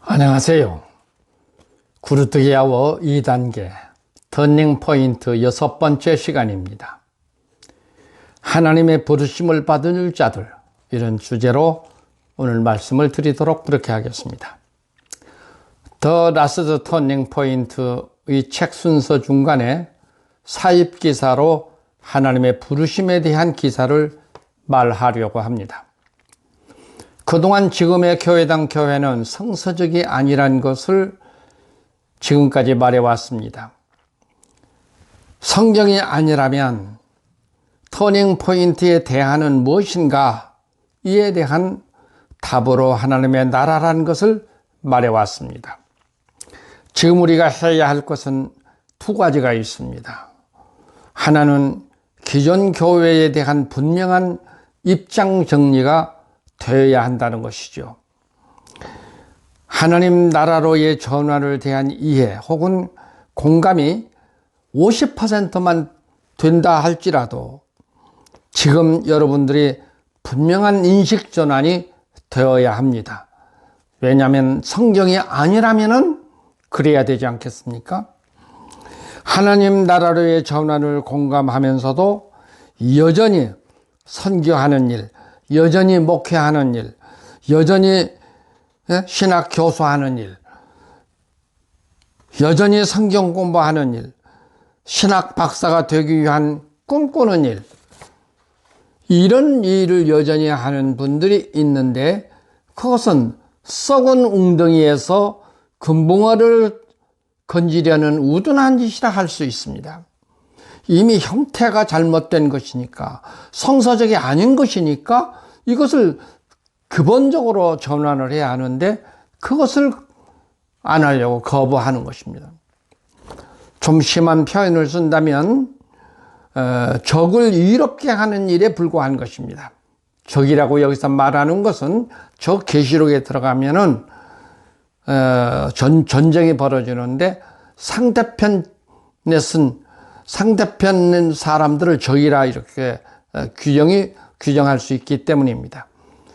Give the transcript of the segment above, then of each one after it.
안녕하세요. 구르뜨기 아워 2단계 터닝 포인트 6번째 시간입니다. 하나님의 부르심을 받은 자들, 이런 주제로 오늘 말씀을 드리도록 그렇게 하겠습니다. 더 라스트 터닝 포인트의 책 순서 중간에 사입 기사로 하나님의 부르심에 대한 기사를 말하려고 합니다. 그동안 지금의 교회당 교회는 성서적이 아니란 것을 지금까지 말해왔습니다. 성경이 아니라면 터닝 포인트의 대안은 무엇인가? 이에 대한 답으로 하나님의 나라라는 것을 말해왔습니다. 지금 우리가 해야 할 것은 두 가지가 있습니다. 하나는 기존 교회에 대한 분명한 입장 정리가 되어야 한다는 것이죠. 하나님 나라로의 전환을 대한 이해 혹은 공감이 50%만 된다 할지라도 지금 여러분들이 분명한 인식 전환이 되어야 합니다. 왜냐하면 성경이 아니라면은 그래야 되지 않겠습니까? 하나님 나라로의 전환을 공감하면서도 여전히 선교하는 일, 여전히 목회하는 일, 여전히 신학 교수하는 일, 여전히 성경 공부하는 일, 신학 박사가 되기 위한 꿈꾸는 일, 이런 일을 여전히 하는 분들이 있는데 그것은 썩은 웅덩이에서 금붕어를 건지려는 우둔한 짓이라 할 수 있습니다. 이미 형태가 잘못된 것이니까, 성서적이 아닌 것이니까 이것을 근본적으로 전환을 해야 하는데 그것을 안 하려고 거부하는 것입니다. 좀 심한 표현을 쓴다면 적을 이롭게 하는 일에 불과한 것입니다. 적이라고 여기서 말하는 것은 저 계시록에 들어가면은 전쟁이 벌어지는데 상대편 사람들을 적이라 이렇게 규정할 수 있기 때문입니다.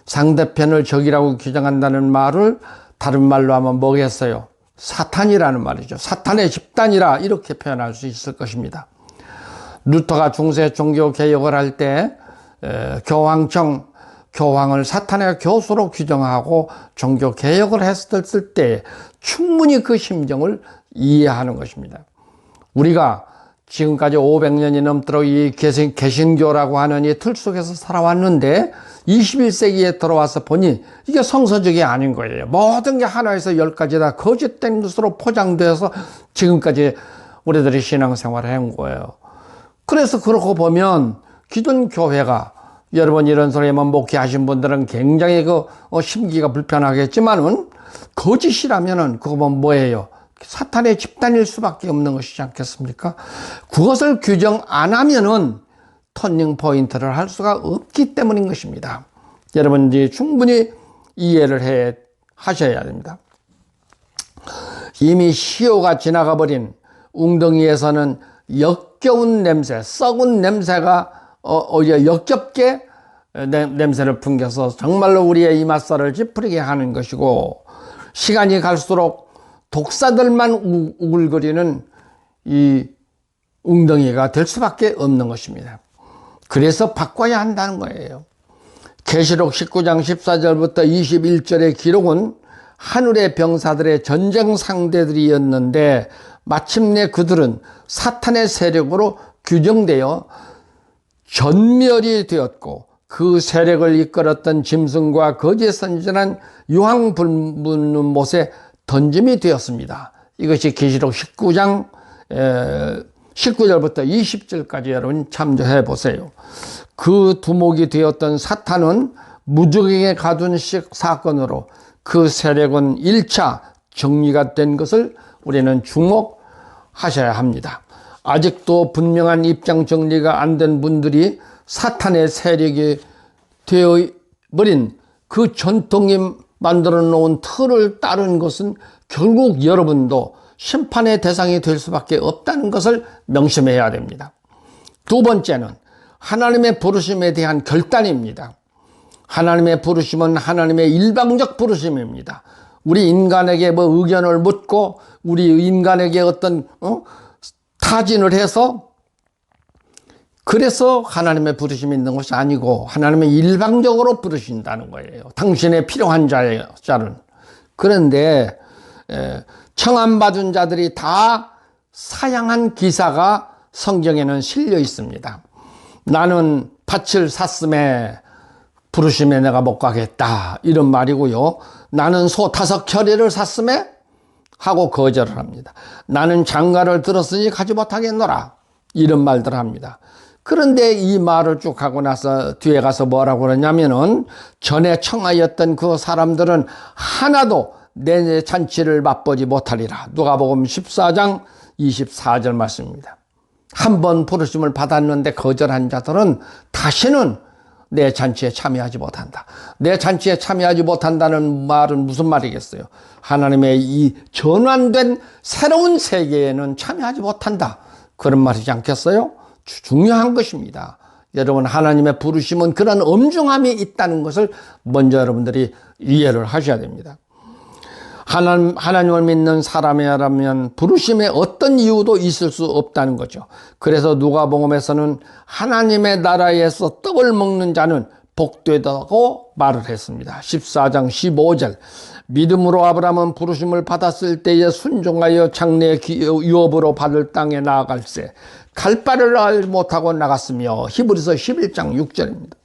상대편을 적이라고 규정한다는 말을 다른 말로 하면 뭐겠어요? 사탄이라는 말이죠. 사탄의 집단이라 이렇게 표현할 수 있을 것입니다. 루터가 중세 종교 개혁을 할 때 교황을 사탄의 교수로 규정하고 종교 개혁을 했을 때 충분히 그 심정을 이해하는 것입니다. 우리가 지금까지 500년이 넘도록 이 개신교라고 하는 이 틀 속에서 살아왔는데 21세기에 들어와서 보니 이게 성서적이 아닌 거예요. 모든 게 하나에서 10가지 다 거짓된 것으로 포장되어서 지금까지 우리들이 신앙생활을 한 거예요. 그래서 그렇고 보면 기존 교회가, 여러분 이런 소리만 목회하신 분들은 굉장히 심기가 불편하겠지만은 거짓이라면은 그거는 뭐예요? 사탄의 집단일 수밖에 없는 것이지 않겠습니까? 그것을 규정 안 하면은 터닝 포인트를 할 수가 없기 때문인 것입니다. 여러분들이 충분히 이해를 하셔야 됩니다. 이미 시효가 지나가 버린 웅덩이에서는 역겨운 냄새, 썩은 냄새가 오히려 역겹게 냄새를 풍겨서 정말로 우리의 이맛살을 찌푸리게 하는 것이고, 시간이 갈수록 독사들만 우글거리는 이 웅덩이가 될 수밖에 없는 것입니다. 그래서 바꿔야 한다는 거예요. 계시록 19장 14절부터 21절의 기록은 하늘의 병사들의 전쟁 상대들이었는데 마침내 그들은 사탄의 세력으로 규정되어 전멸이 되었고 그 세력을 이끌었던 짐승과 거짓 선지자는 유황 불붙는 못에 던짐이 되었습니다. 이것이 계시록 19장 19절부터 20절까지 여러분 참조해 보세요. 그 두목이 되었던 사탄은 무적에게 가둔 사건으로 그 세력은 1차 정리가 된 것을 우리는 주목하셔야 합니다. 아직도 분명한 입장 정리가 안 된 분들이 사탄의 세력이 되어버린 그 전통이 만들어 놓은 틀을 따른 것은 결국 여러분도 심판의 대상이 될 수밖에 없다는 것을 명심해야 됩니다. 두 번째는 하나님의 부르심에 대한 결단입니다. 하나님의 부르심은 하나님의 일방적 부르심입니다. 우리 인간에게 뭐 의견을 묻고 우리 인간에게 어떤 타진을 해서 그래서 하나님의 부르심이 있는 것이 아니고 하나님의 일방적으로 부르신다는 거예요. 당신의 필요한 자는. 그런데 청함받은 자들이 다 사양한 기사가 성경에는 실려 있습니다. 나는 밭을 샀음에 부르심에 내가 못 가겠다 이런 말이고요. 나는 소 5켤레를 샀음에 하고 거절을 합니다. 나는 장가를 들었으니 가지 못하겠노라 이런 말들을 합니다. 그런데 이 말을 쭉 하고 나서 뒤에 가서 뭐라고 그러냐면은 전에 청하였던 그 사람들은 하나도 내 잔치를 맛보지 못하리라. 누가복음 14장 24절 말씀입니다. 한 번 부르심을 받았는데 거절한 자들은 다시는 내 잔치에 참여하지 못한다. 내 잔치에 참여하지 못한다는 말은 무슨 말이겠어요? 하나님의 이 전환된 새로운 세계에는 참여하지 못한다. 그런 말이지 않겠어요? 중요한 것입니다. 여러분, 하나님의 부르심은 그런 엄중함이 있다는 것을 먼저 여러분들이 이해를 하셔야 됩니다. 하나님을 믿는 사람이라면 부르심에 어떤 이유도 있을 수 없다는 거죠. 그래서 누가복음에서는 하나님의 나라에서 떡을 먹는 자는 복되다고 말을 했습니다. 14장 15절 믿음으로 아브라함은 부르심을 받았을 때에 순종하여 장래의 유업으로 받을 땅에 나아갈새 갈 바를 알지 못하고 나갔으며 히브리서 11장 6절입니다.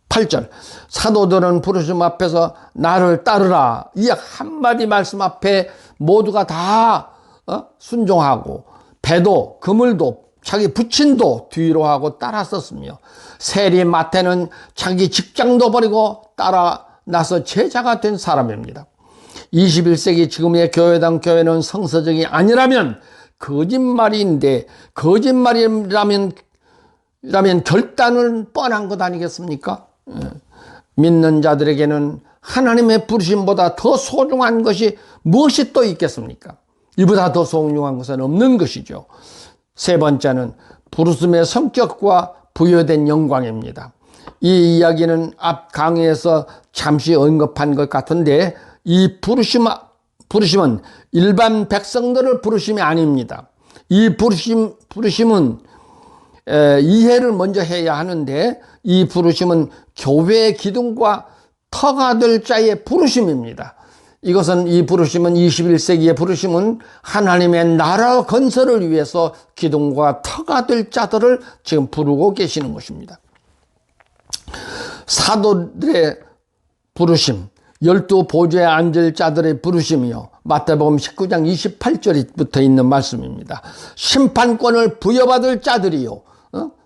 8절 사도들은 부르심 앞에서 나를 따르라 이 한마디 말씀 앞에 모두가 다 순종하고 배도 그물도 자기 부친도 뒤로 하고 따랐었으며 세리 마태는 자기 직장도 버리고 따라 나서 제자가 된 사람입니다. 21세기 지금의 교회는 성서적이 아니라면 거짓말인데 거짓말이라면 결단은 뻔한 것 아니겠습니까? 믿는 자들에게는 하나님의 부르심보다 더 소중한 것이 무엇이 또 있겠습니까? 이보다 더 소중한 것은 없는 것이죠. 세 번째는 부르심의 성격과 부여된 영광입니다. 이 이야기는 앞 강의에서 잠시 언급한 것 같은데 이 부르심은 일반 백성들을 부르심이 아닙니다. 이 부르심은 이해를 먼저 해야 하는데 이 부르심은 교회의 기둥과 터가 될 자의 부르심입니다. 이 부르심은 21세기의 부르심은 하나님의 나라 건설을 위해서 기둥과 터가 될 자들을 지금 부르고 계시는 것입니다. 사도들의 부르심, 12보좌에 앉을 자들의 부르심이요. 마태복음 19장 28절부터 있는 말씀입니다. 심판권을 부여받을 자들이요.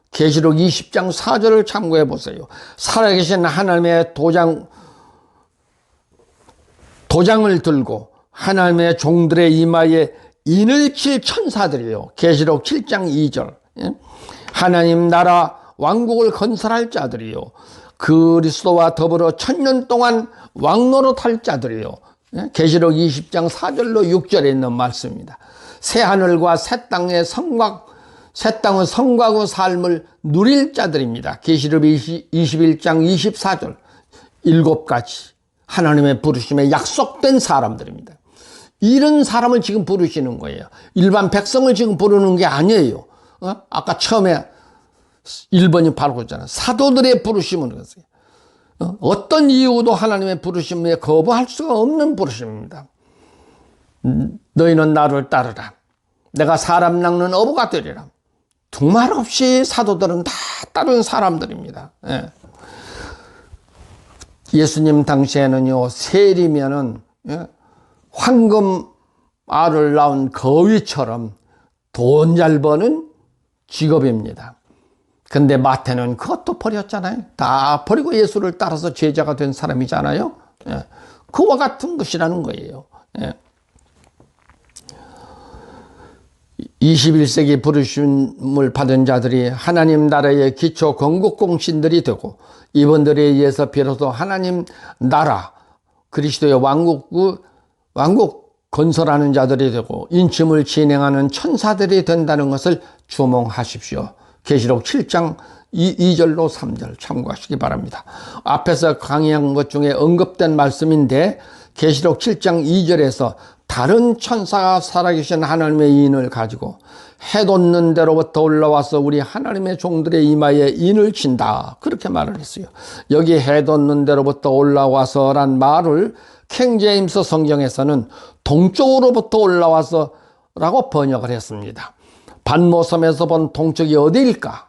계시록 20장 4절을 참고해 보세요. 살아계신 하나님의 도장을 들고 하나님의 종들의 이마에 인을 칠 천사들이요. 계시록 7장 2절. 하나님 나라 왕국을 건설할 자들이요. 그리스도와 더불어 1000년 동안 왕노릇할 자들이요. 계시록 20장 4절로 6절에 있는 말씀입니다. 새하늘과 새 땅의 성곽의 삶을 누릴 자들입니다. 계시록 21장 24절 7가지 하나님의 부르심에 약속된 사람들입니다. 이런 사람을 지금 부르시는 거예요. 일반 백성을 지금 부르는 게 아니에요. 아까 처음에 1번이 바로 그랬잖아요. 사도들의 부르심은 그랬어요. 어떤 이유도 하나님의 부르심에 거부할 수가 없는 부르심입니다. 너희는 나를 따르라. 내가 사람 낚는 어부가 되리라. 두말 없이 사도들은 다 따른 사람들입니다. 예수님 당시에는요, 세리면은 황금 알을 낳은 거위처럼 돈 잘 버는 직업입니다. 근데 마태는 그것도 버렸잖아요. 다 버리고 예수를 따라서 제자가 된 사람이잖아요. 그와 같은 것이라는 거예요. 21세기 부르심을 받은 자들이 하나님 나라의 기초 건국공신들이 되고 이분들에 의해서 비로소 하나님 나라 그리스도의 왕국 건설하는 자들이 되고 인침을 진행하는 천사들이 된다는 것을 주목하십시오. 계시록 7장 2절로 3절 참고하시기 바랍니다. 앞에서 강의한 것 중에 언급된 말씀인데 계시록 7장 2절에서 다른 천사가 살아계신 하나님의 인을 가지고 해 돋는 데로부터 올라와서 우리 하나님의 종들의 이마에 인을 친다. 그렇게 말을 했어요. 여기 해 돋는 데로부터 올라와서란 말을 킹제임스 성경에서는 동쪽으로부터 올라와서 라고 번역을 했습니다. 반모섬에서 본 동쪽이 어디일까?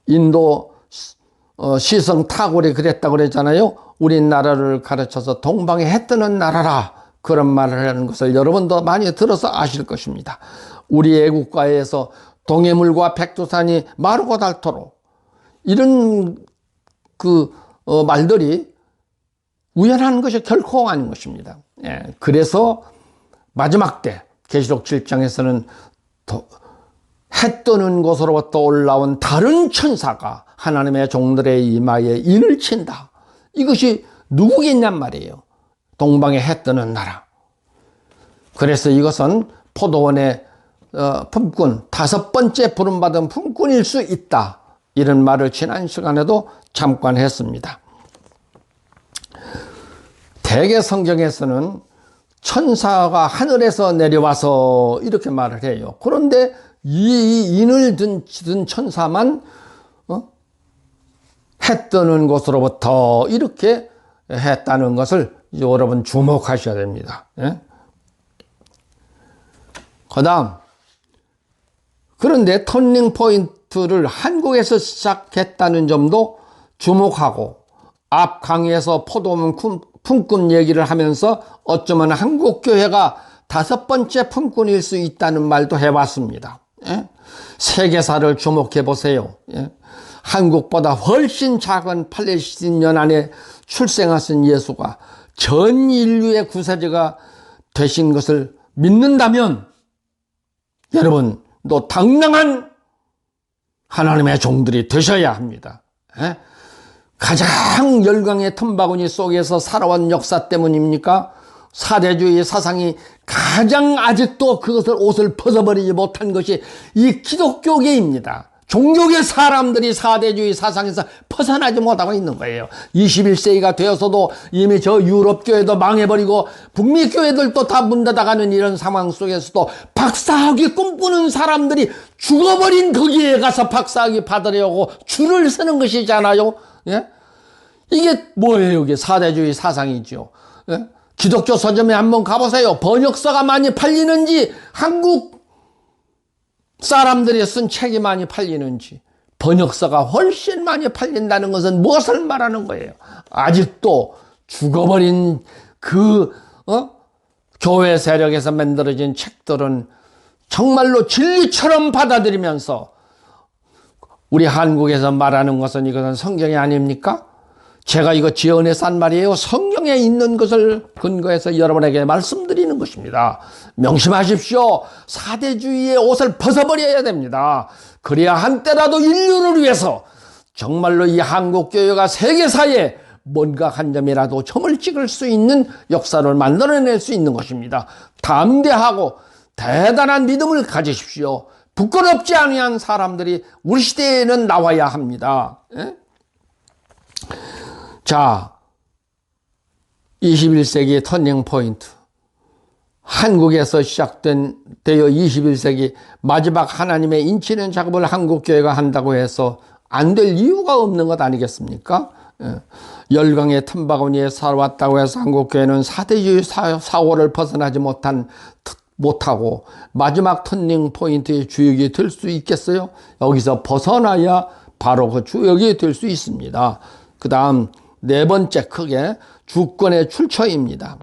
인도 시성 타골이 그랬다고 그랬잖아요. 우리나라를 가르쳐서 동방에 해 뜨는 나라라. 그런 말을 하는 것을 여러분도 많이 들어서 아실 것입니다. 우리의 국가에서 동해물과 백두산이 마르고 닳도록 이런 말들이 우연한 것이 결코 아닌 것입니다. 예, 그래서 마지막 때 계시록 7장에서는 해 뜨는 곳으로부터 올라온 다른 천사가 하나님의 종들의 이마에 인을 친다. 이것이 누구겠냔 말이에요. 동방에 해 뜨는 나라. 그래서 이것은 포도원의 품꾼, 5번째 부름받은 품꾼일 수 있다. 이런 말을 지난 시간에도 잠깐 했습니다. 대개 성경에서는 천사가 하늘에서 내려와서 이렇게 말을 해요. 그런데 이 인을 든 천사만 해 뜨는 곳으로부터 이렇게 했다는 것을 여러분 주목하셔야 됩니다. 예? 그 다음, 그런데 터닝 포인트를 한국에서 시작했다는 점도 주목하고, 앞 강의에서 포도원 품꾼 얘기를 하면서 어쩌면 한국교회가 5번째 품꾼일 수 있다는 말도 해봤습니다. 예? 세계사를 주목해 보세요. 예? 한국보다 훨씬 작은 팔레스틴 안에 출생하신 예수가 전 인류의 구세주가 되신 것을 믿는다면 여러분 또 당당한 하나님의 종들이 되셔야 합니다. 예? 가장 열강의 틈바구니 속에서 살아온 역사 때문입니까? 사대주의 사상이 가장 아직도 그것을 옷을 벗어버리지 못한 것이 이 기독교계입니다. 종교계 사람들이 사대주의 사상에서 벗어나지 못하고 있는 거예요. 21세기가 되어서도 이미 저 유럽교회도 망해버리고 북미교회들도 다 문 닫아가는 이런 상황 속에서도 박사학위 꿈꾸는 사람들이 죽어버린 거기에 가서 박사학위 받으려고 줄을 서는 것이잖아요. 예? 이게 뭐예요? 이게 사대주의 사상이죠. 예? 기독교 서점에 한번 가보세요. 번역서가 많이 팔리는지, 한국 사람들이 쓴 책이 많이 팔리는지. 번역서가 훨씬 많이 팔린다는 것은 무엇을 말하는 거예요? 아직도 죽어버린 교회 세력에서 만들어진 책들은 정말로 진리처럼 받아들이면서 우리 한국에서 말하는 것은 이것은 성경이 아닙니까? 제가 이거 지어내서 한 말이에요. 성경에 있는 것을 근거해서 여러분에게 말씀드리는 것입니다. 명심하십시오. 사대주의의 옷을 벗어버려야 됩니다. 그래야 한때라도 인류를 위해서 정말로 이 한국교회가 세계사에 뭔가 한 점이라도 점을 찍을 수 있는 역사를 만들어낼 수 있는 것입니다. 담대하고 대단한 믿음을 가지십시오. 부끄럽지 아니한 사람들이 우리 시대에는 나와야 합니다. 예? 자, 21세기의 터닝 포인트. 한국에서 시작된 21세기 마지막 하나님의 인치는 작업을 한국교회가 한다고 해서 안 될 이유가 없는 것 아니겠습니까? 열강의 틈바구니에 살아왔다고 해서 한국교회는 사대주의 사고를 벗어나지 못하고 마지막 터닝 포인트의 주역이 될 수 있겠어요? 여기서 벗어나야 바로 그 주역이 될 수 있습니다. 그 다음 4번째 크게 주권의 출처입니다.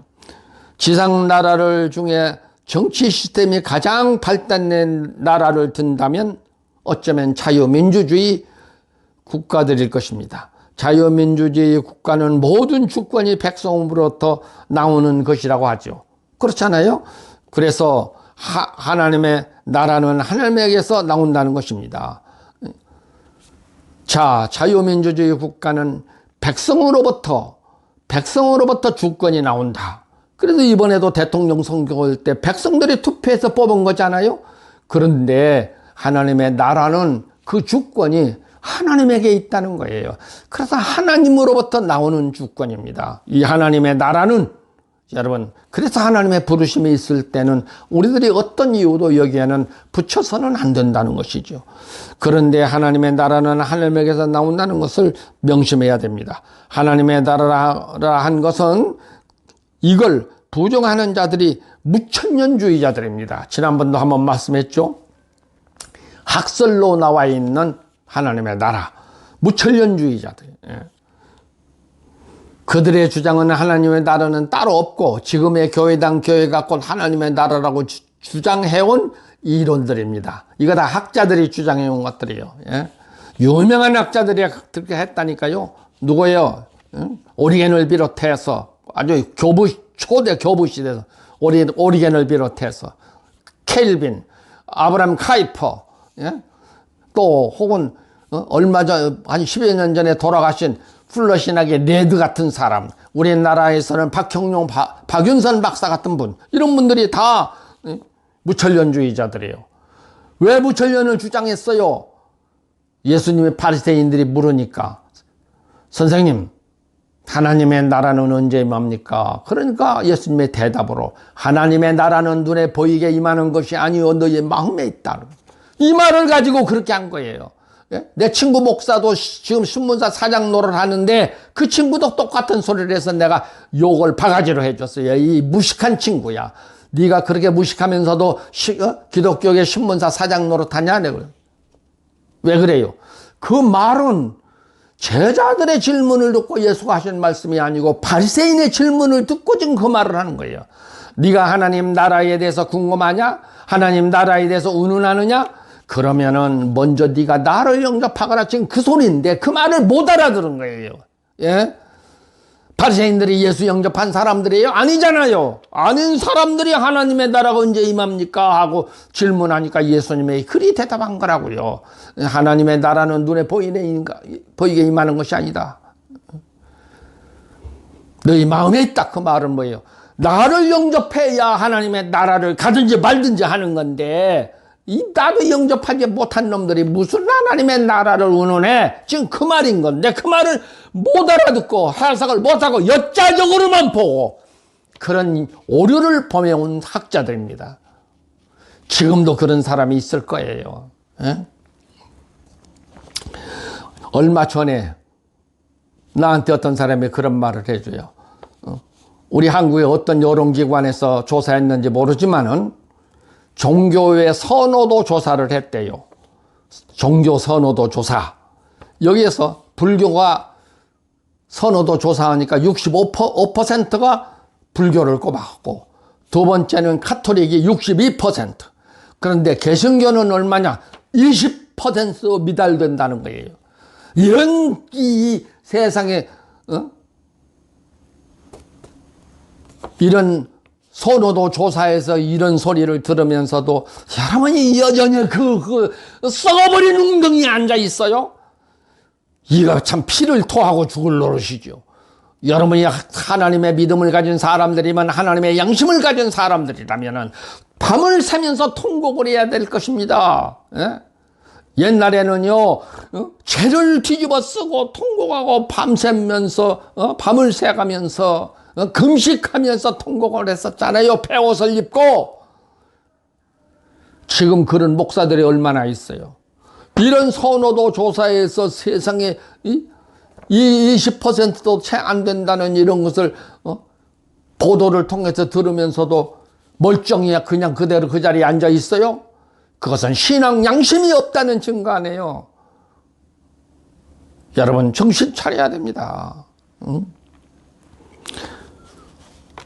지상 나라를 중에 정치 시스템이 가장 발달된 나라를 든다면 어쩌면 자유민주주의 국가들일 것입니다. 자유민주주의 국가는 모든 주권이 백성으로부터 나오는 것이라고 하죠. 그렇잖아요. 그래서 하나님의 나라는 하나님에게서 나온다는 것입니다. 자, 자유민주주의 국가는 백성으로부터 주권이 나온다. 그래서 이번에도 대통령 선거할 때 백성들이 투표해서 뽑은 거잖아요. 그런데 하나님의 나라는 그 주권이 하나님에게 있다는 거예요. 그래서 하나님으로부터 나오는 주권입니다. 이 하나님의 나라는 여러분, 그래서 하나님의 부르심이 있을 때는 우리들이 어떤 이유도 여기에는 붙여서는 안 된다는 것이죠. 그런데 하나님의 나라는 하늘에게서 나온다는 것을 명심해야 됩니다. 하나님의 나라라 한 것은 이걸 부정하는 자들이 무천년주의자들입니다. 지난번도 한번 말씀했죠. 학설로 나와 있는 하나님의 나라, 무천년주의자들. 그들의 주장은 하나님의 나라는 따로 없고 지금의 교회당 교회가 곧 하나님의 나라라고 주장해온 이론들입니다. 이거 다 학자들이 주장해온 것들이에요. 유명한 학자들이 그렇게 했다니까요. 누구예요? 오리겐을 비롯해서 아주 초대 교부 시대에서 오리겐을 비롯해서 켈빈, 아브라함 카이퍼, 또 혹은 얼마 전 한 10여 년 전에 돌아가신 플러신학의 네드 같은 사람, 우리나라에서는 박형룡, 박윤선 박사 같은 분, 이런 분들이 다 무천년주의자들이에요. 왜 무천년을 주장했어요? 예수님의 바리새인들이 물으니까, 선생님, 하나님의 나라는 언제 임합니까? 그러니까 예수님의 대답으로, 하나님의 나라는 눈에 보이게 임하는 것이 아니요 너희의 마음에 있다. 이 말을 가지고 그렇게 한 거예요. 내 친구 목사도 지금 신문사 사장 노릇 하는데 그 친구도 똑같은 소리를 해서 내가 욕을 바가지로 해줬어요. 이 무식한 친구야. 네가 그렇게 무식하면서도 기독교계 신문사 사장 노릇 하냐? 왜 그래요? 그 말은 제자들의 질문을 듣고 예수가 하신 말씀이 아니고 바리새인의 질문을 듣고 지금 그 말을 하는 거예요. 네가 하나님 나라에 대해서 궁금하냐? 하나님 나라에 대해서 운운하느냐? 그러면은 먼저 네가 나를 영접하거라. 지금 그 소리인데 그 말을 못 알아들은 거예요. 예? 바리새인들이 예수 영접한 사람들이에요? 아니잖아요. 아닌 사람들이 하나님의 나라가 언제 임합니까? 하고 질문하니까 예수님이 그리 대답한 거라고요. 하나님의 나라는 눈에 보이게 임하는 것이 아니다. 너희 마음에 있다. 그 말은 뭐예요? 나를 영접해야 하나님의 나라를 가든지 말든지 하는 건데 나도 영접하지 못한 놈들이 무슨 하나님의 나라를 운운해? 지금 그 말인 건데 그 말을 못 알아듣고 해석을 못하고 역자적으로만 보고 그런 오류를 범해온 학자들입니다. 지금도 그런 사람이 있을 거예요. 에? 얼마 전에 나한테 어떤 사람이 그런 말을 해줘요. 우리 한국의 어떤 여론기관에서 조사했는지 모르지만은 종교의 선호도 조사를 했대요. 종교 선호도 조사. 여기에서 불교가 선호도 조사하니까 65%가 불교를 꼽았고 두 번째는 카톨릭이 62%. 그런데 개신교는 얼마냐? 20% 미달된다는 거예요. 이런 이 세상에 이런 선호도 조사에서 이런 소리를 들으면서도 여러분이 여전히 썩어버린 웅덩이에 앉아 있어요? 이거 참 피를 토하고 죽을 노릇이죠. 여러분이 하나님의 믿음을 가진 사람들이면 하나님의 양심을 가진 사람들이라면 밤을 새면서 통곡을 해야 될 것입니다. 예? 옛날에는요, 죄를 뒤집어 쓰고 통곡하고 밤새면서, 밤을 새가면서, 금식하면서 통곡을 했었잖아요. 폐옷을 입고. 지금 그런 목사들이 얼마나 있어요. 이런 선호도 조사에서 세상에 이 20%도 채 안 된다는 이런 것을 보도를 통해서 들으면서도 멀쩡히 그냥 그대로 그 자리에 앉아 있어요. 그것은 신앙 양심이 없다는 증거 아니에요. 여러분 정신 차려야 됩니다. 응?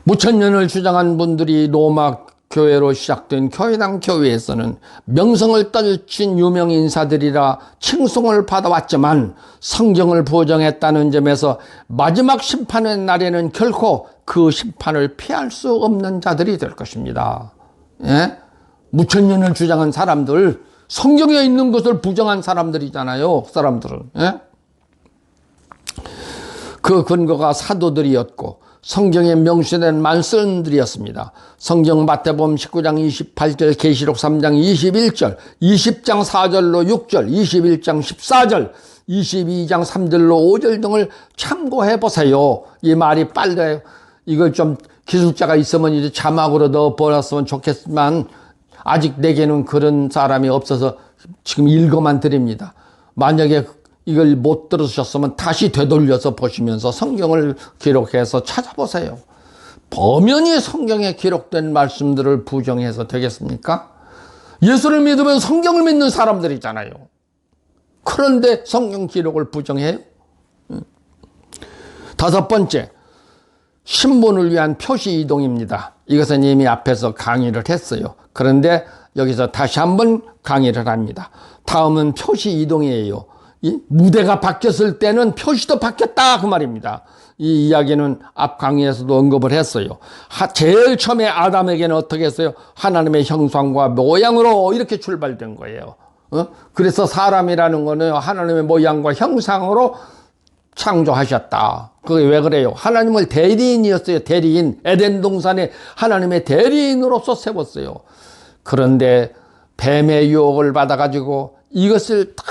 무천년을 주장한 분들이 로마 교회로 시작된 교회당 교회에서는 명성을 떨친 유명 인사들이라 칭송을 받아왔지만 성경을 부정했다는 점에서 마지막 심판의 날에는 결코 그 심판을 피할 수 없는 자들이 될 것입니다. 예? 무천년을 주장한 사람들, 성경에 있는 것을 부정한 사람들이잖아요. 사람들은. 예? 그 근거가 사도들이었고 성경에 명시된 말씀들이었습니다. 성경 마태복음 19장 28절, 계시록 3장 21절, 20장 4절로 6절, 21장 14절, 22장 3절로 5절 등을 참고해 보세요. 이 말이 빨라요. 이걸 좀 기술자가 있으면 이제 자막으로 넣어버렸으면 좋겠지만 아직 내게는 그런 사람이 없어서 지금 읽어만 드립니다. 만약에 이걸 못 들으셨으면 다시 되돌려서 보시면서 성경을 기록해서 찾아보세요. 범연히 성경에 기록된 말씀들을 부정해서 되겠습니까? 예수를 믿으면 성경을 믿는 사람들이잖아요. 그런데 성경 기록을 부정해요? 다섯 번째, 신분을 위한 표시 이동입니다. 이것은 이미 앞에서 강의를 했어요. 그런데 여기서 다시 한번 강의를 합니다. 다음은 표시 이동이에요. 이 무대가 바뀌었을 때는 표시도 바뀌었다 그 말입니다. 이 이야기는 앞 강의에서도 언급을 했어요. 제일 처음에 아담에게는 어떻게 했어요? 하나님의 형상과 모양으로 이렇게 출발된 거예요. 그래서 사람이라는 거는 하나님의 모양과 형상으로 창조하셨다. 그게 왜 그래요? 하나님을 대리인이었어요. 대리인. 에덴 동산에 하나님의 대리인으로서 세웠어요. 그런데 뱀의 유혹을 받아가지고 이것을 다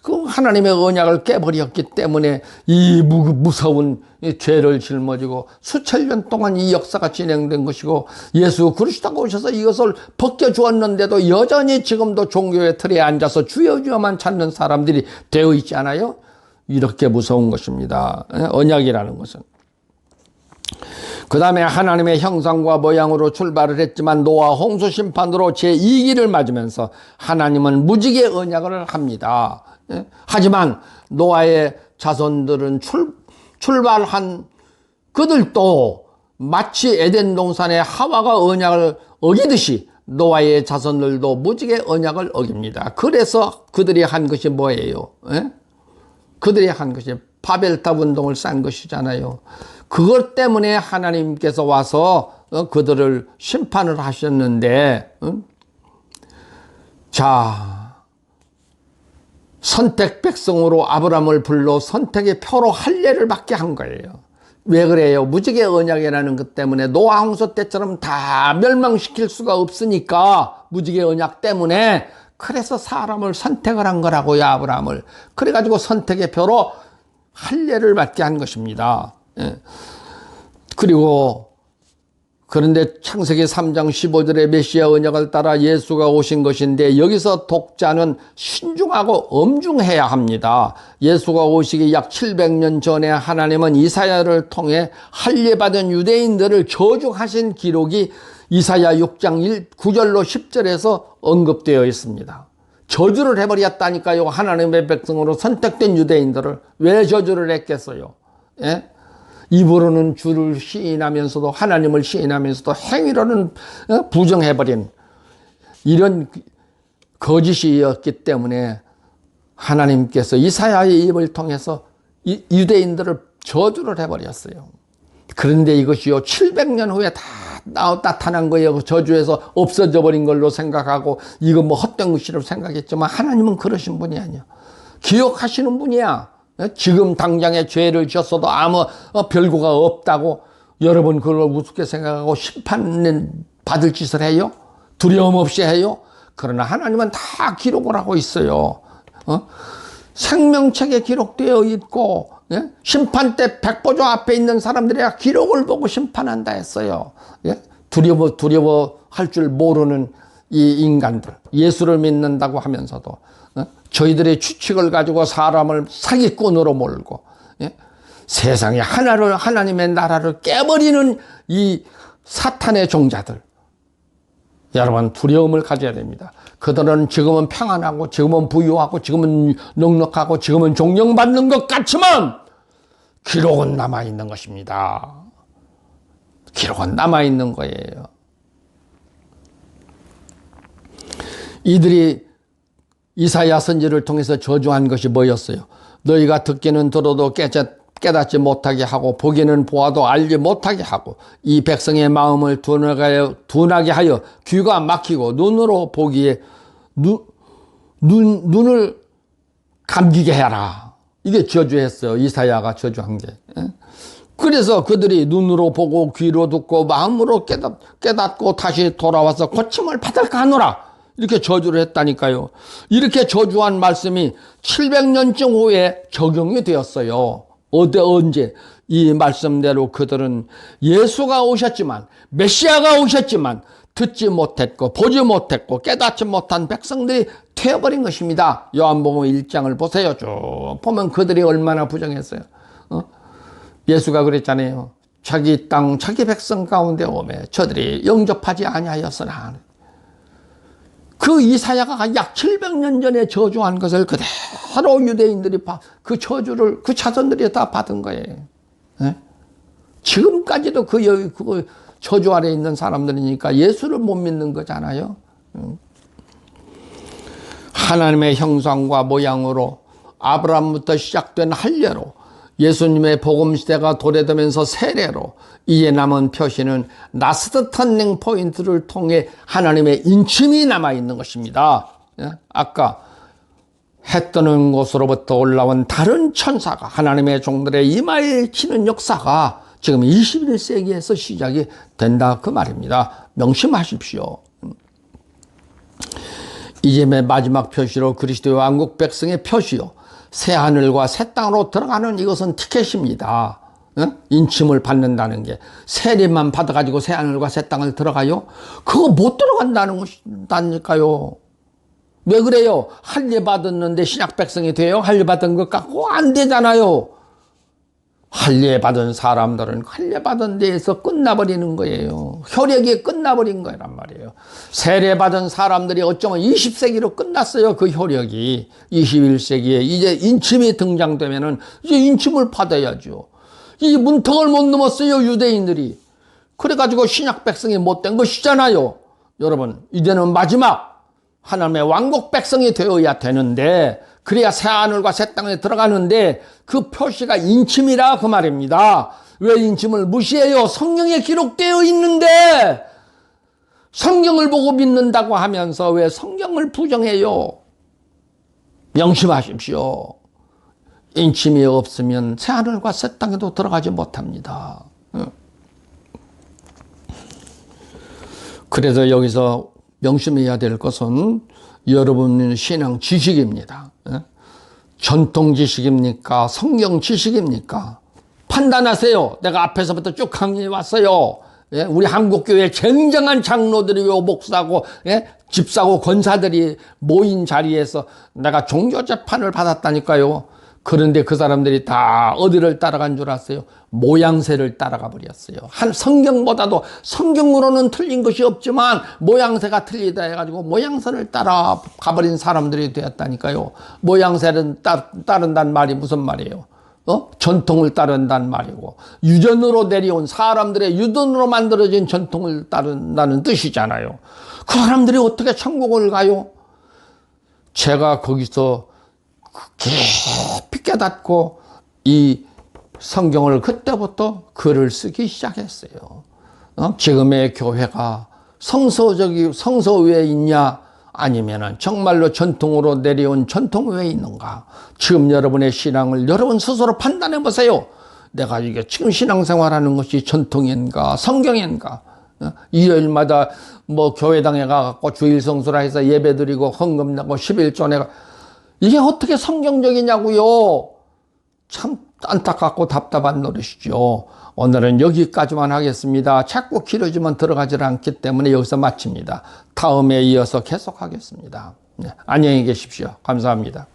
그 하나님의 언약을 깨버렸기 때문에 이 무서운 죄를 짊어지고 수천 년 동안 이 역사가 진행된 것이고 예수 그리스도가 오셔서 이것을 벗겨주었는데도 여전히 지금도 종교의 틀에 앉아서 주여주여만 찾는 사람들이 되어 있지 않아요? 이렇게 무서운 것입니다. 언약이라는 것은. 그 다음에 하나님의 형상과 모양으로 출발을 했지만 노아 홍수 심판으로 제2기를 맞으면서 하나님은 무지개 언약을 합니다. 하지만 노아의 자손들은 출발한 그들도 마치 에덴 동산의 하와가 언약을 어기듯이 노아의 자손들도 무지개 언약을 어깁니다. 그래서 그들이 한 것이 뭐예요? 그들이 한 것이 바벨탑 운동을 싼 것이잖아요. 그것 때문에 하나님께서 와서 그들을 심판을 하셨는데, 자, 선택 백성으로 아브라함을 불러 선택의 표로 할례를 받게 한 거예요. 왜 그래요? 무지개 언약이라는 것 때문에 노아 홍수 때처럼 다 멸망시킬 수가 없으니까 무지개 언약 때문에 그래서 사람을 선택을 한 거라고요. 아브라함을. 그래가지고 선택의 표로 할례를 받게 한 것입니다. 그리고 그런데 창세기 3장 15절의 메시아 언약을 따라 예수가 오신 것인데 여기서 독자는 신중하고 엄중해야 합니다. 예수가 오시기 약 700년 전에 하나님은 이사야를 통해 할례받은 유대인들을 저주하신 기록이 이사야 6장 9절로 10절에서 언급되어 있습니다. 저주를 해버렸다니까요. 하나님의 백성으로 선택된 유대인들을. 왜 저주를 했겠어요? 예? 입으로는 주를 시인하면서도 하나님을 시인하면서도 행위로는 부정해버린 이런 거짓이었기 때문에 하나님께서 이사야의 입을 통해서 유대인들을 저주를 해버렸어요. 그런데 이것이요 700년 후에 다 나타난 거예요. 저주에서 없어져 버린 걸로 생각하고 이거 뭐 헛된 것이라고 생각했지만 하나님은 그러신 분이 아니야. 기억하시는 분이야. 지금 당장에 죄를 지었어도 아무 별거가 없다고 여러분 그걸 우습게 생각하고 심판 받을 짓을 해요? 두려움 없이 해요? 그러나 하나님은 다 기록을 하고 있어요. 생명책에 기록되어 있고 심판 때 백보조 앞에 있는 사람들이 기록을 보고 심판한다 했어요. 두려워할 줄 모르는 이 인간들, 예수를 믿는다고 하면서도 저희들의 추측을 가지고 사람을 사기꾼으로 몰고 세상에 하나님의 나라를 깨버리는 이 사탄의 종자들, 여러분 두려움을 가져야 됩니다. 그들은 지금은 평안하고 지금은 부유하고 지금은 넉넉하고 지금은 존경받는 것 같지만 기록은 남아있는 것입니다. 기록은 남아있는 거예요. 이들이 이사야 선지를 통해서 저주한 것이 뭐였어요? 너희가 듣기는 들어도 깨닫지 못하게 하고 보기는 보아도 알지 못하게 하고 이 백성의 마음을 둔하게 하여 귀가 막히고 눈으로 보기에 눈을 감기게 해라. 이게 저주했어요. 이사야가 저주한 게. 그래서 그들이 눈으로 보고 귀로 듣고 마음으로 깨닫고 다시 돌아와서 고침을 받을까 하노라. 이렇게 저주를 했다니까요. 이렇게 저주한 말씀이 700년쯤 후에 적용이 되었어요. 언제? 이 말씀대로 그들은 예수가 오셨지만, 메시아가 오셨지만 듣지 못했고 보지 못했고 깨닫지 못한 백성들이 되어버린 것입니다. 요한복음 1장을 보세요. 쭉 보면 그들이 얼마나 부정했어요. 예수가 그랬잖아요. 자기 땅 자기 백성 가운데 오매 저들이 영접하지 아니하였으나, 그 이사야가 약 700년 전에 저주한 것을 그대로 유대인들이 그 저주를 그 자손들이 다 받은 거예요. 네? 지금까지도 그 저주 아래 있는 사람들이니까 예수를 못 믿는 거잖아요. 하나님의 형상과 모양으로 아브라함부터 시작된 할례로 예수님의 복음시대가 도래되면서 세례로 이제 남은 표시는 라스트 터닝 포인트를 통해 하나님의 인침이 남아있는 것입니다. 아까 해 뜨는 곳으로부터 올라온 다른 천사가 하나님의 종들의 이마에 치는 역사가 지금 21세기에서 시작이 된다 그 말입니다. 명심하십시오. 이제의 마지막 표시로 그리스도의 왕국 백성의 표시요 새하늘과 새 땅으로 들어가는 이것은 티켓입니다. 인침을 받는다는 게 세례만 받아가지고 새하늘과 새 땅을 들어가요? 그거 못 들어간다는 것이니까요. 왜 그래요? 할례 받았는데 신약 백성이 돼요? 할례 받은 것 같고 안 되잖아요. 할례 받은 사람들은 할례 받은 데에서 끝나버리는 거예요. 효력이 끝나버린 거란 말이에요. 세례 받은 사람들이 어쩌면 20세기로 끝났어요. 그 효력이 21세기에 이제 인침이 등장되면은 이제 인침을 받아야죠. 이 문턱을 못 넘었어요, 유대인들이. 그래가지고 신약 백성이 못된 것이잖아요. 여러분, 이제는 마지막 하나님의 왕국 백성이 되어야 되는데, 그래야 새하늘과 새 땅에 들어가는데 그 표시가 인침이라 그 말입니다. 왜 인침을 무시해요? 성경에 기록되어 있는데 성경을 보고 믿는다고 하면서 왜 성경을 부정해요? 명심하십시오. 인침이 없으면 새하늘과 새 땅에도 들어가지 못합니다. 그래서 여기서 명심해야 될 것은 여러분의 신앙 지식입니다. 전통 지식입니까? 성경 지식입니까? 판단하세요. 내가 앞에서부터 쭉 강의해 왔어요. 우리 한국교회 굉장한 장로들이고 목사고 집사고 권사들이 모인 자리에서 내가 종교재판을 받았다니까요. 그런데 그 사람들이 다 어디를 따라간 줄 아세요? 모양새를 따라가 버렸어요. 한 성경보다도 성경으로는 틀린 것이 없지만 모양새가 틀리다 해가지고 모양새를 따라가 버린 사람들이 되었다니까요. 모양새를 따른다는 말이 무슨 말이에요? 전통을 따른다는 말이고 유전으로 내려온 사람들의 유전으로 만들어진 전통을 따른다는 뜻이잖아요. 그 사람들이 어떻게 천국을 가요? 제가 거기서 깊이 깨닫고 이 성경을 그때부터 글을 쓰기 시작했어요. 지금의 교회가 성서 위에 있냐 아니면은 정말로 전통으로 내려온 전통 위에 있는가? 지금 여러분의 신앙을 여러분 스스로 판단해 보세요. 내가 이게 지금 신앙생활하는 것이 전통인가 성경인가? 일요일마다 뭐 교회당에 가갖고 주일 성수라 해서 예배드리고 헌금 내고 11조 내가 이게 어떻게 성경적이냐고요? 참 안타깝고 답답한 노릇이죠. 오늘은 여기까지만 하겠습니다. 자꾸 길어지면 들어가질 않기 때문에 여기서 마칩니다. 다음에 이어서 계속하겠습니다. 안녕히 계십시오. 감사합니다.